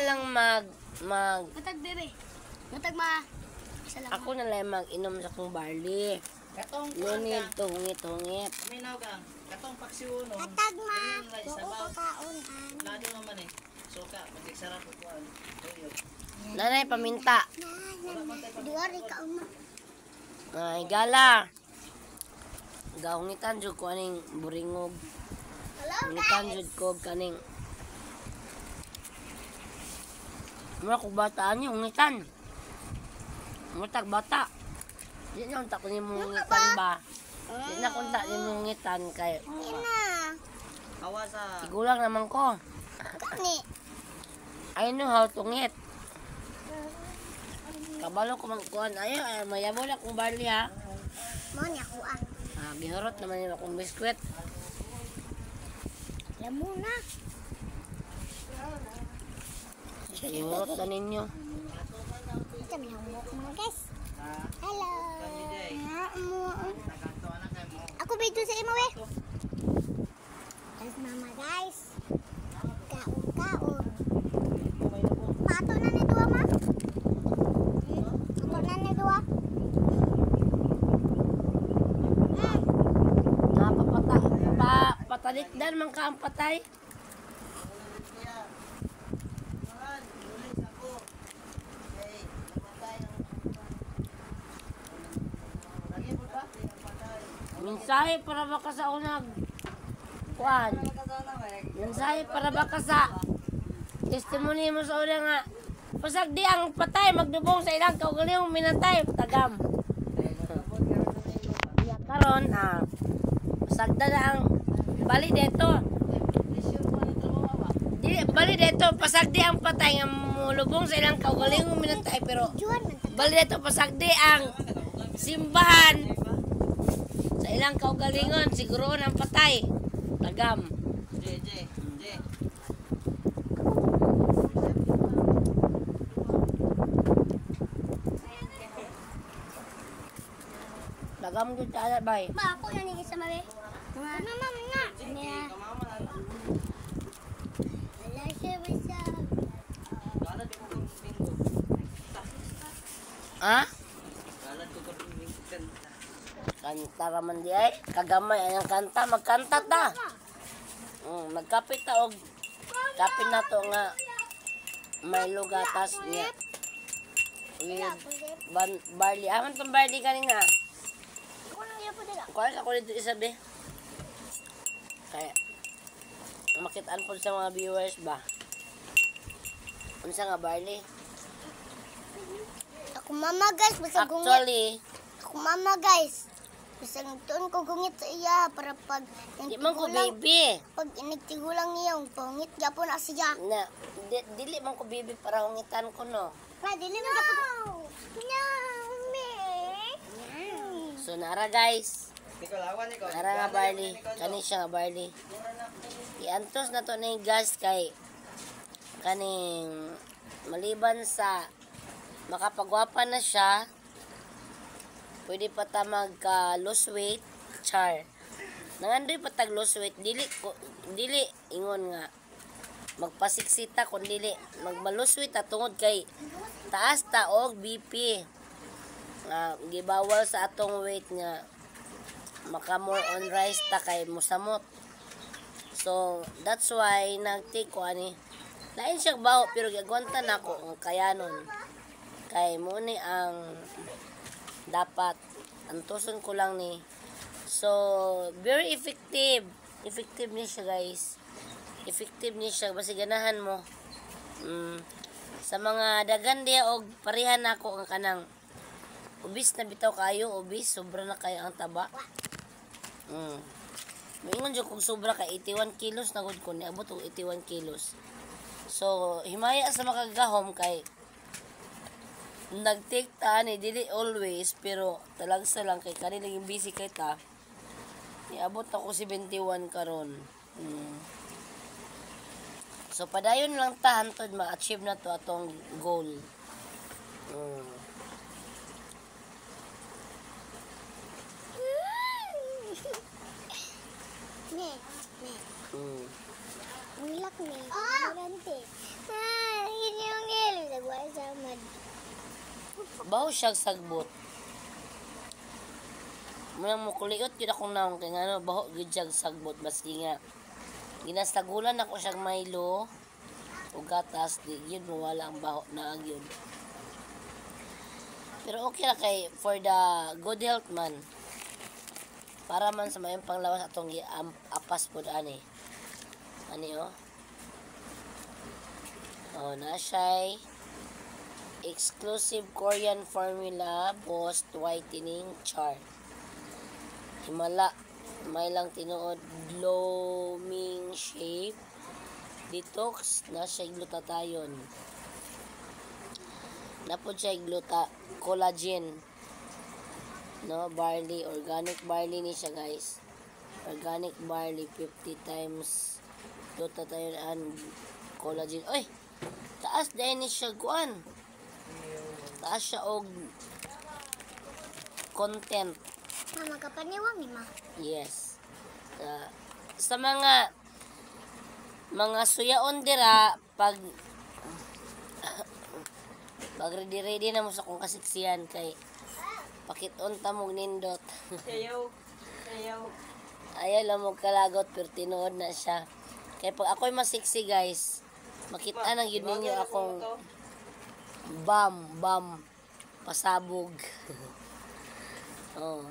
lang mag Matag bebe. Matag ma. Isa lang. ako na lang mag-inom sa kong barley. Katong No need to hungit-hungit. Minaw kang katong paksiuno. Matag ma. Sabaw. Kaon. Lado naman eh. Suka, magigsarap ko kuan. Tuyo. Nanay, paminta. Duwari kaon ma. Ay, gala. Gaungitan jud ko aning buringog. Hungitan jud ko kaning. Mura ko bataan yung hungitan. Mutag bata. Di na unta ko ni mungitan ba? Di na kunta ni mungitan kay Ina. Awa sa igulang naman ko. Kani. I know how to ngit. Kabalo ko magkuhan. Ayaw, mayabol akong barley ha. Mo ni ako ah. Gihurot naman yung akong biskwit. Alam mo na. Gihurot na ninyo. Kami hamok mga guys. Hello. nakanto anak kay mo. Ako ba ito sa imo eh? Yes, mama guys. Kaon. Pato na ni dua ma? Pato na ni dua? Patalikdan man ka ang patay. Mensahe para ba ka sa unag kuan? Mensahe para ba ka sa testimony mo sa una nga pasag di ang patay magdubong sa ilang kaugalingong minatay tagam. Ya karon pasagda na ang bali dito. Di bali dito pasagdi ang patay nga mulubong sa ilang kaugalingong minatay pero bali dito pasagdi ang simbahan sa ilang kaugalingon, siguro ng patay. Tagam. Je. Tagam ko tayo, bay. Ma, ako na ni sa mali. Mama na. Niya. Wala siya bisa. Galad ko kung bingo. Ha? Galad ko kung bingo. Kanta raman di ay. Kagamay ang kanta. Magkanta ta. Magkapit ta og kapit na to nga may lugatas niya. With barley. Aman tong barley kanina. Ako na niya po dila. Kuha ako dito isabi. Kaya makitaan po sa mga viewers ba? Unsa nga barley? Ako mama guys, basta gungit. Actually, Ako mama guys. Basta tuon ko gungit sa iya para pag di man ko baby. pag inigtigulang niya yung pangit gyapon na siya. Na, dili man ko baby para hungitan ko no. Pa dili mo gyapon. No, me. So nara guys, Ikaw lawan ikaw. nara nga barley. Kani siya nga barley. Iantos na to na yung gas kay kaning maliban sa makapagwapa na siya, pwede pa ta magka lose weight, char. Nangandoy pa tag lose weight, dili ingon nga magpasiksita kun dili magmalose weight ta tungod kay taas ta og BP. Gibawal sa atong weight nga maka more on rice ta kay musamot. So that's why nagtake ko ani. Lain siya baho pero gagwanta na ko ang kayanon. Kay mo ni ang dapat antuson ko lang ni. So very effective. Effective ni siya guys. Effective ni siya basi ganahan mo. Sa mga dagan diya og parehan nako ang kanang ubis na bitaw kayo, ubis sobra na kayo ang taba. Maingon jud kung sobra ka 81 kilos na gud ko ni abot og 81 kilos. So himaya sa makagahom kay nag-take ta ni dili always pero talagsa lang kay kani naging busy kay ta. Niabot ako 71 karon. So padayon lang ta hantod ma-achieve na to atong goal. Nilak ni. Ganti. baho siya sagbot. Munang mukuliot yun akong naong kaya nga baho gud siya sagbot maski nga ginastagulan ako siyang Milo o gatas di yun mawala ang baho na yun. Pero okay ra kay for the good health man. Para man sa mayong panglawas atong apas pod ani. Ani oh. Oh, na siya exclusive Korean formula Boost Whitening Char. Himala may lang tinuod gloaming shape detox na siya glutathione. Napod siya collagen. No, barley, organic barley ni siya guys. Organic barley 50 times glutathione and collagen. Oy, taas dahil ni siya kuan. Taas siya og content. Mama, kapaniwang ni ma. Yes. Sa mga suyaon dira pag ready na mo sa kung kasiksiyan kay pakiton ta mong nindot. Ayaw lang mo kalagot pero tinuod na siya. Kaya pag ako'y masiksi guys, makita nang yun ninyo akong bam pasabog. Oh.